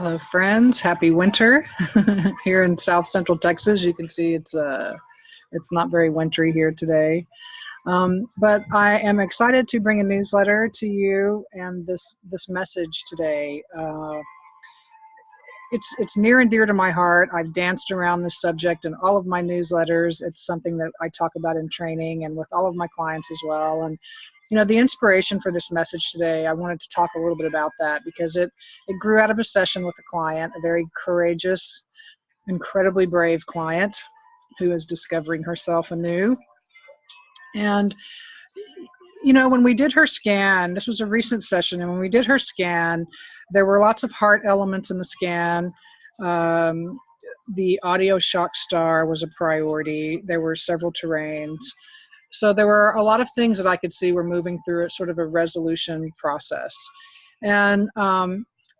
Hello, friends. Happy winter here in South Central Texas. You can see it's not very wintry here today, but I am excited to bring a newsletter to you and this message today. It's near and dear to my heart. I've danced around this subject in all of my newsletters. It's something that I talk about in training and with all of my clients as well. And the inspiration for this message today, I wanted to talk a little bit about that because it grew out of a session with a client, a very courageous, incredibly brave client who is discovering herself anew. And when we did her scan, this was a recent session, and when we did her scan, there were lots of heart elements in the scan. The audio shock star was a priority. There were several terrains. So there were a lot of things that I could see were moving through a sort of a resolution process. And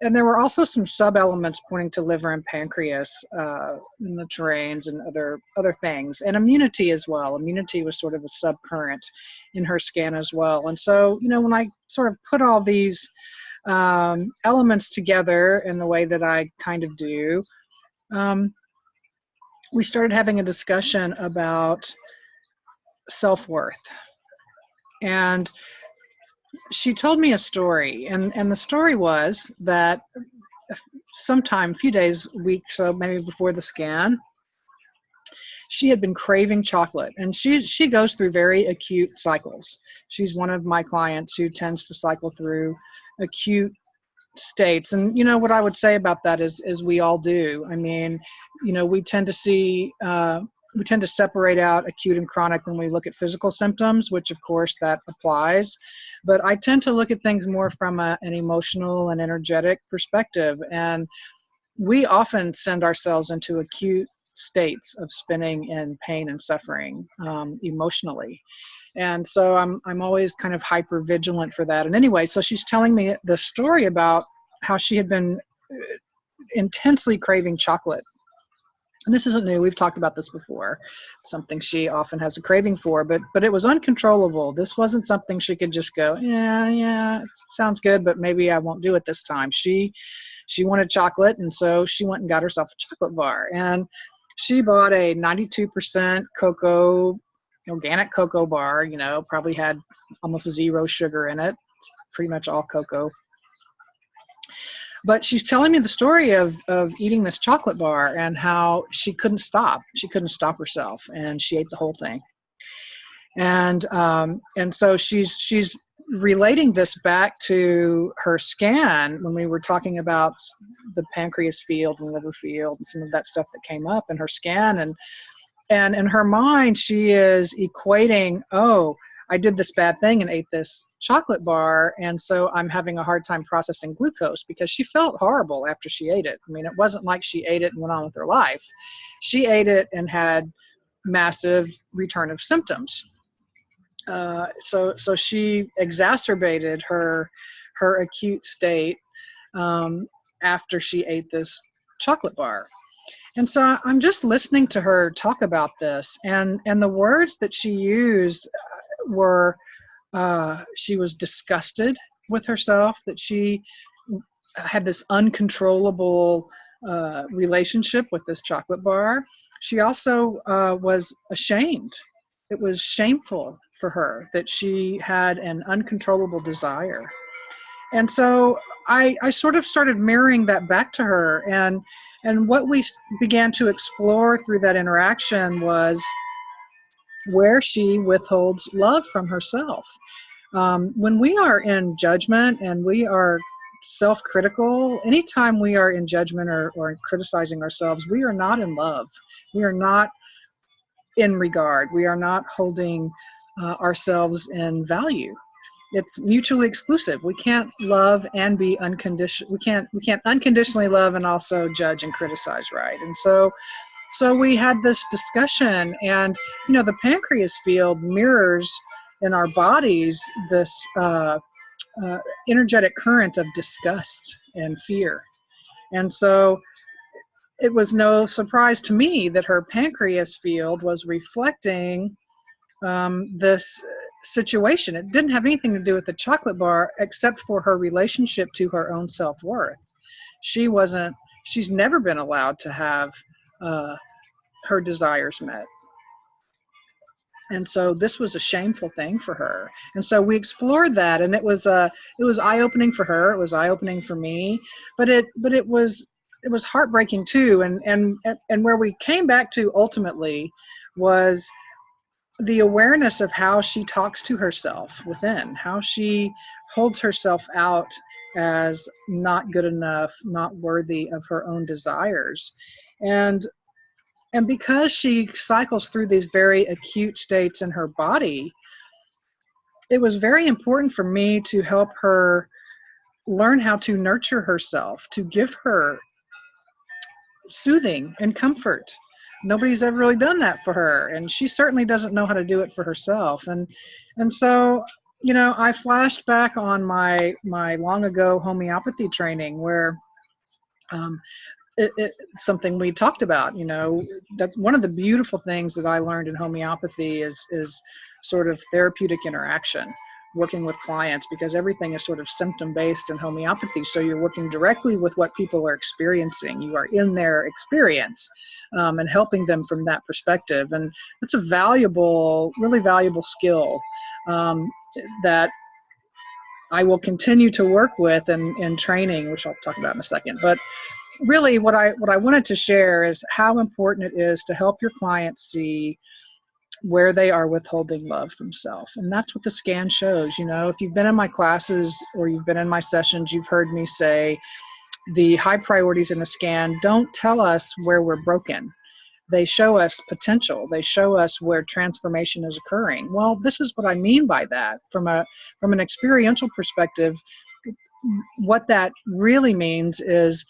there were also some sub-elements pointing to liver and pancreas in the terrains and other things, and immunity as well. Immunity was sort of a sub-current in her scan as well. And so, when I sort of put all these elements together in the way that I kind of do, we started having a discussion about self-worth. And she told me a story, and the story was that sometime, a few days, weeks, so maybe before the scan, she had been craving chocolate, and she goes through very acute cycles. She's one of my clients who tends to cycle through acute states, and what I would say about that is we all do. I mean, we tend to separate out acute and chronic when we look at physical symptoms, which of course that applies. But I tend to look at things more from an emotional and energetic perspective. And we often send ourselves into acute states of spinning in pain and suffering emotionally. And so I'm always kind of hyper vigilant for that. And anyway, so she's telling me the story about how she had been intensely craving chocolate. And this isn't new. We've talked about this before. It's something she often has a craving for, but it was uncontrollable. This wasn't something she could just go, yeah, it sounds good, but maybe I won't do it this time. She wanted chocolate, and so she went and got herself a chocolate bar. And she bought a 92% cocoa, organic cocoa bar, probably had almost zero sugar in it. It's pretty much all cocoa. But she's telling me the story of eating this chocolate bar and how she couldn't stop. She couldn't stop herself, and she ate the whole thing. And so she's relating this back to her scan when we were talking about the pancreas field and liver field and some of that stuff that came up in her scan. And in her mind, she is equating, I did this bad thing and ate this chocolate bar, and so I'm having a hard time processing glucose, because she felt horrible after she ate it. I mean, it wasn't like she ate it and went on with her life. She ate it and had massive return of symptoms. So she exacerbated her acute state after she ate this chocolate bar. And so I'm just listening to her talk about this, and the words that she used were, she was disgusted with herself, that she had this uncontrollable relationship with this chocolate bar. She also was ashamed. It was shameful for her that she had an uncontrollable desire. And so I sort of started mirroring that back to her, and what we began to explore through that interaction was where she withholds love from herself. When we are in judgment and we are self-critical, anytime we are in judgment or criticizing ourselves, we are not in love. We are not in regard. We are not holding ourselves in value. It's mutually exclusive. We can't love and be unconditional. We can't unconditionally love and also judge and criticize, right? And so we had this discussion, and the pancreas field mirrors in our bodies this energetic current of disgust and fear. And so it was no surprise to me that her pancreas field was reflecting this situation. It didn't have anything to do with the chocolate bar except for her relationship to her own self-worth. she's never been allowed to have her desires met. And so this was a shameful thing for her. And so we explored that, and it was eye-opening for her. It was eye-opening for me, but it was heartbreaking too. And where we came back to ultimately was the awareness of how she talks to herself within, how she holds herself out as not good enough, not worthy of her own desires. And because she cycles through these very acute states in her body, it was very important for me to help her learn how to nurture herself, to give her soothing and comfort. Nobody's ever really done that for her, and she certainly doesn't know how to do it for herself. And so, I flashed back on my long ago homeopathy training where it's something we talked about. That's one of the beautiful things that I learned in homeopathy is sort of therapeutic interaction, working with clients, because everything is sort of symptom based in homeopathy. So you're working directly with what people are experiencing. You are in their experience and helping them from that perspective. And it's a valuable, really valuable skill that I will continue to work with in training, which I'll talk about in a second. But really what I wanted to share is how important it is to help your clients see where they are withholding love from self. And that's what the scan shows. If you've been in my classes or you've been in my sessions, you've heard me say the high priorities in a scan don't tell us where we're broken. They show us potential. They show us where transformation is occurring. Well, this is what I mean by that. From an experiential perspective, what that really means is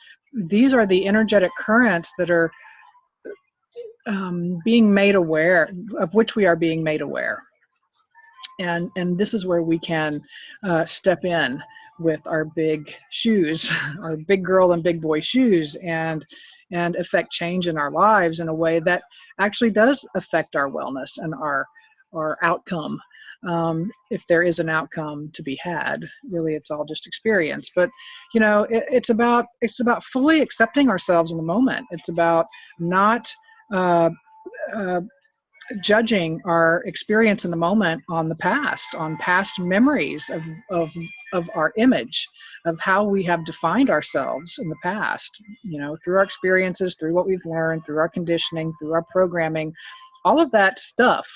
these are the energetic currents that are being made aware, of which we are being made aware. And this is where we can step in with our big shoes, our big girl and big boy shoes, and affect change in our lives in a way that actually does affect our wellness and our outcome. If there is an outcome to be had, really it's all just experience. But it's about fully accepting ourselves in the moment. It's about not judging our experience in the moment on past memories of our image, of how we have defined ourselves in the past, through our experiences, through what we've learned, through our conditioning, through our programming. All of that stuff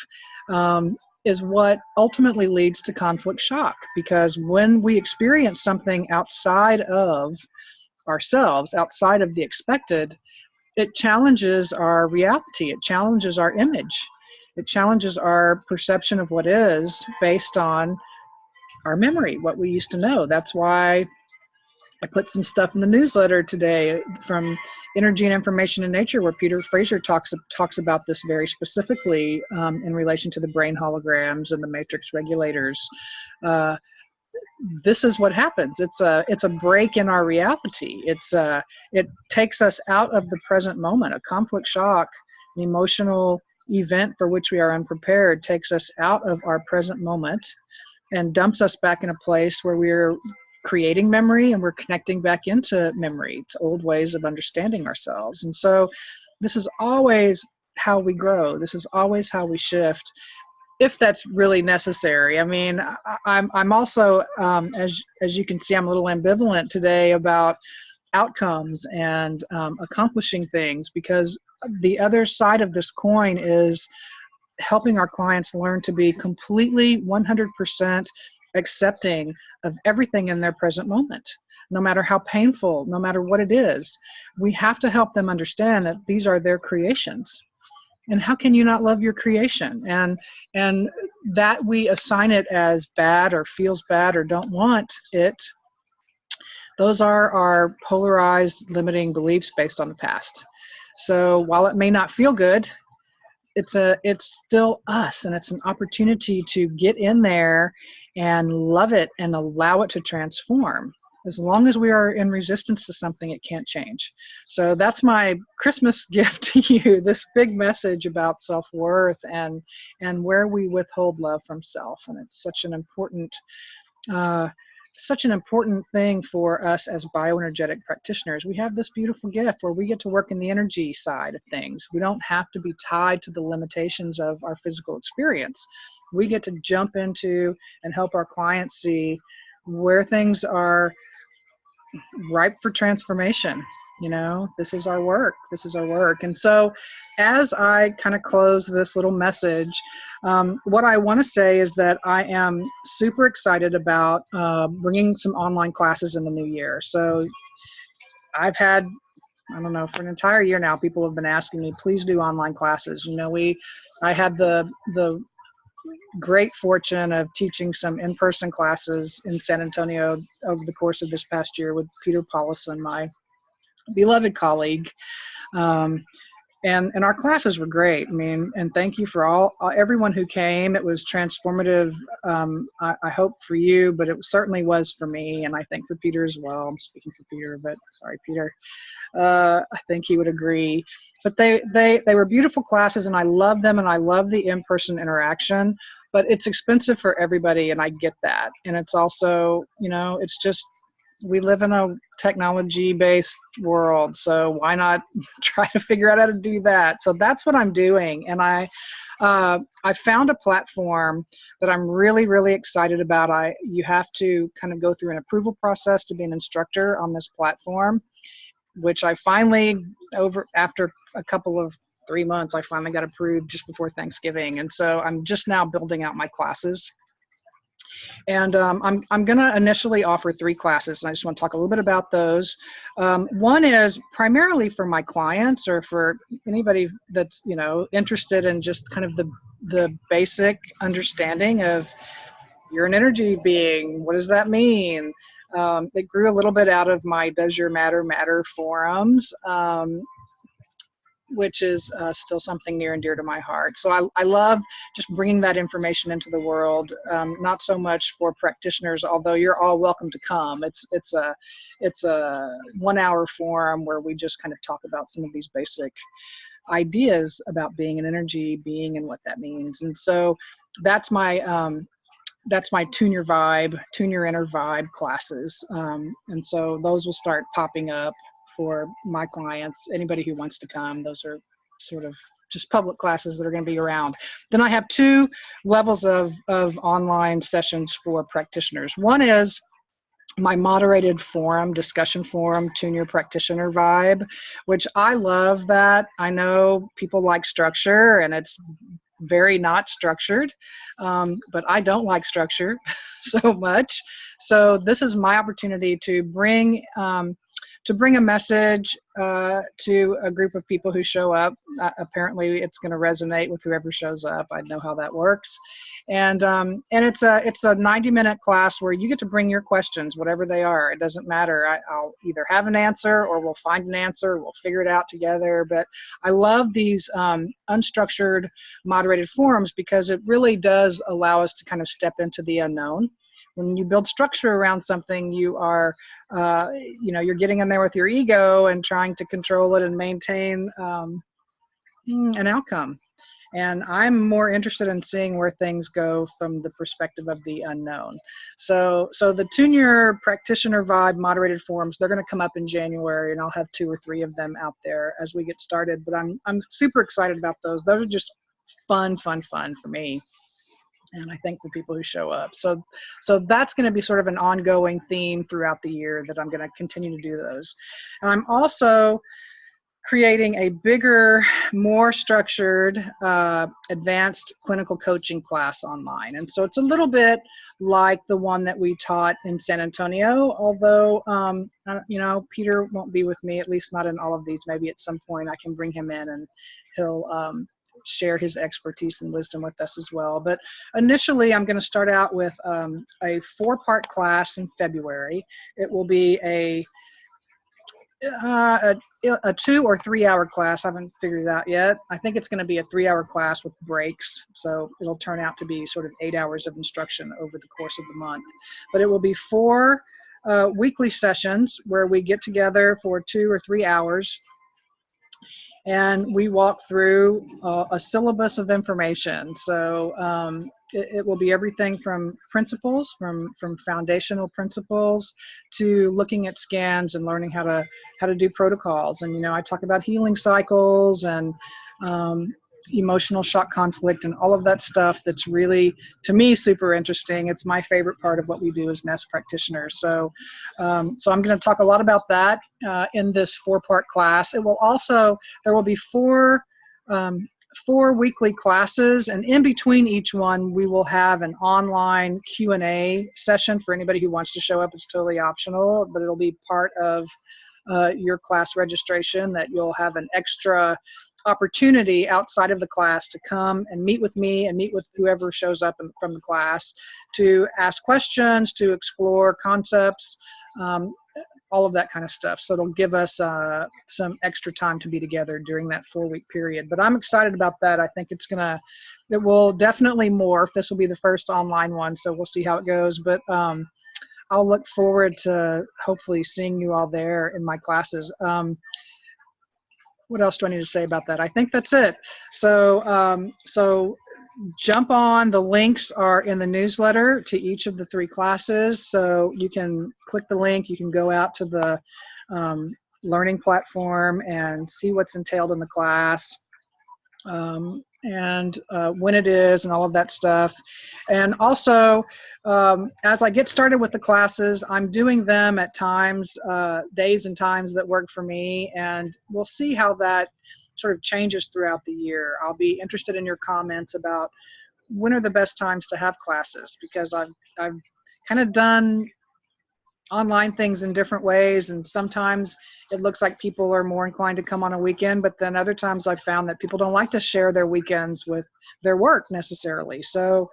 is what ultimately leads to conflict shock, because when we experience something outside of ourselves, outside of the expected, it challenges our reality. It challenges our image. It challenges our perception of what is based on our memory, what we used to know. That's why I put some stuff in the newsletter today from Energy and Information in Nature, where Peter Fraser talks about this very specifically in relation to the brain holograms and the matrix regulators. This is what happens. It's a break in our reality. It takes us out of the present moment. A conflict shock, an emotional event for which we are unprepared, takes us out of our present moment and dumps us back in a place where we're creating memory and we're connecting back into memory. It's old ways of understanding ourselves. And so this is always how we grow. This is always how we shift, if that's really necessary. I mean, I'm also, as you can see, I'm a little ambivalent today about outcomes and accomplishing things, because the other side of this coin is helping our clients learn to be completely 100% accepting of everything in their present moment, no matter how painful, no matter what it is. We have to help them understand that these are their creations. And how can you not love your creation? And that we assign it as bad or feels bad or don't want it, those are our polarized limiting beliefs based on the past. So while it may not feel good, it's still us, and it's an opportunity to get in there and love it and allow it to transform. As long as we are in resistance to something, it can't change. So that's my Christmas gift to you, this big message about self-worth and where we withhold love from self. And it's such an important such an important thing for us as bioenergetic practitioners. We have this beautiful gift where we get to work in the energy side of things. We don't have to be tied to the limitations of our physical experience. We get to jump into and help our clients see where things are ripe for transformation. You know, this is our work. This is our work. And so as I kind of close this little message, what I want to say is that I am super excited about bringing some online classes in the new year. So I've had, I don't know, for an entire year now, people have been asking me, please do online classes. You know, I had the great fortune of teaching some in-person classes in San Antonio over the course of this past year with Peter Paulison, my beloved colleague. And our classes were great. I mean, and thank you for everyone who came. It was transformative. I hope for you, but it certainly was for me, and I think for Peter as well. I'm speaking for Peter, but sorry, Peter. I think he would agree. But they were beautiful classes, and I love them, and I love the in-person interaction. But it's expensive for everybody, and I get that. And it's also, you know, it's just, we live in a technology-based world, so why not try to figure out how to do that? So that's what I'm doing, and I found a platform that I'm really, really excited about. You have to kind of go through an approval process to be an instructor on this platform, which I finally, after a couple of 3 months, I finally got approved just before Thanksgiving, and so I'm just now building out my classes. And I'm going to initially offer 3 classes, and I just want to talk a little bit about those. One is primarily for my clients or for anybody that's, you know, interested in just kind of the basic understanding of you're an energy being. What does that mean? It grew a little bit out of my Does Your Matter Matter forums, which is still something near and dear to my heart. So I love just bringing that information into the world, not so much for practitioners, although you're all welcome to come. It's a 1-hour forum where we just kind of talk about some of these basic ideas about being an energy being and what that means. And so that's my Tune Your Vibe, Tune Your Inner Vibe classes. And so those will start popping up for my clients, anybody who wants to come. Those are sort of just public classes that are going to be around. Then I have 2 levels of online sessions for practitioners. One is my moderated forum, discussion forum, Tune Your Practitioner Vibe, which I love that. I know people like structure, and it's very not structured, but I don't like structure so much. So this is my opportunity to bring a message to a group of people who show up. Apparently, it's going to resonate with whoever shows up. I know how that works, and it's a 90-minute class where you get to bring your questions, whatever they are. It doesn't matter. I'll either have an answer, or we'll find an answer. We'll figure it out together. But I love these unstructured, moderated forums because it really does allow us to kind of step into the unknown. When you build structure around something, you are, you're getting in there with your ego and trying to control it and maintain an outcome. And I'm more interested in seeing where things go from the perspective of the unknown. So the Tune Your Practitioner Vibe moderated forums, they're going to come up in January, and I'll have 2 or 3 of them out there as we get started. But I'm super excited about those. Those are just fun for me. And I think the people who show up. So that's going to be sort of an ongoing theme throughout the year that I'm going to continue to do those. And I'm also creating a bigger, more structured, advanced clinical coaching class online. And so it's a little bit like the one that we taught in San Antonio, although, Peter won't be with me, at least not in all of these. Maybe at some point I can bring him in and he'll share his expertise and wisdom with us as well. But initially, I'm going to start out with a 4-part class in February. It will be a 2 or 3 hour class. I haven't figured it out yet. I think it's going to be a 3-hour class with breaks. So it'll turn out to be sort of 8 hours of instruction over the course of the month. But it will be 4 weekly sessions where we get together for 2 or 3 hours. And we walk through a syllabus of information. So it will be everything from principles, from foundational principles, to looking at scans and learning how to do protocols. And, you know, I talk about healing cycles and emotional shock conflict and all of that stuff that's really, to me, super interesting. It's my favorite part of what we do as nest practitioners. So so I'm going to talk a lot about that in this 4-part class. It will also, there will be 4 weekly classes, and in between each one we will have an online Q&A session for anybody who wants to show up. It's totally optional, but it'll be part of your class registration, that you'll have an extra opportunity outside of the class to come and meet with me and meet with whoever shows up from the class, to ask questions, to explore concepts, all of that kind of stuff. So it'll give us some extra time to be together during that 4-week period. But I'm excited about that. I think it will definitely morph. This will be the first online one, so we'll see how it goes. But I'll look forward to hopefully seeing you all there in my classes. What else do I need to say about that? I think that's it. So so jump on. The links are in the newsletter to each of the 3 classes. So you can click the link. You can go out to the learning platform and see what's entailed in the class. And when it is and all of that stuff. And also, as I get started with the classes, I'm doing them at times, days and times that work for me, and we'll see how that sort of changes throughout the year. I'll be interested in your comments about when are the best times to have classes, because I've kind of done online things in different ways, and sometimes it looks like people are more inclined to come on a weekend, but then other times I've found that people don't like to share their weekends with their work necessarily. So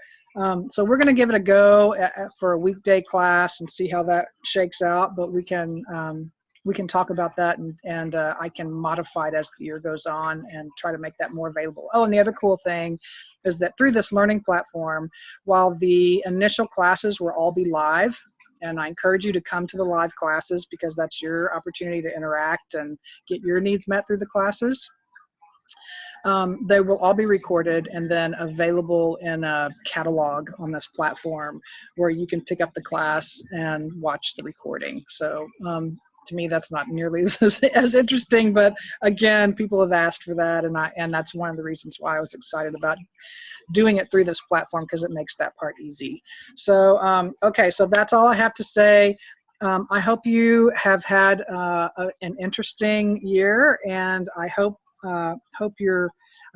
so we're going to give it a go for a weekday class and see how that shakes out, but we can talk about that, and I can modify it as the year goes on and try to make that more available. Oh, and the other cool thing is that through this learning platform, while the initial classes will all be live, and I encourage you to come to the live classes because that's your opportunity to interact and get your needs met through the classes. They will all be recorded and then available in a catalog on this platform where you can pick up the class and watch the recording. So to me, that's not nearly as interesting, but again, people have asked for that, and that's one of the reasons why I was excited about doing it through this platform, because it makes that part easy. So okay, so that's all I have to say. I hope you have had an interesting year, and I hope I'm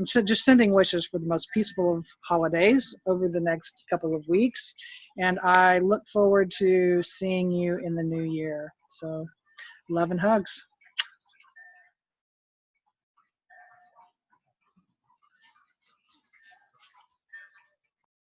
just sending wishes for the most peaceful of holidays over the next couple of weeks, and I look forward to seeing you in the new year. So love and hugs.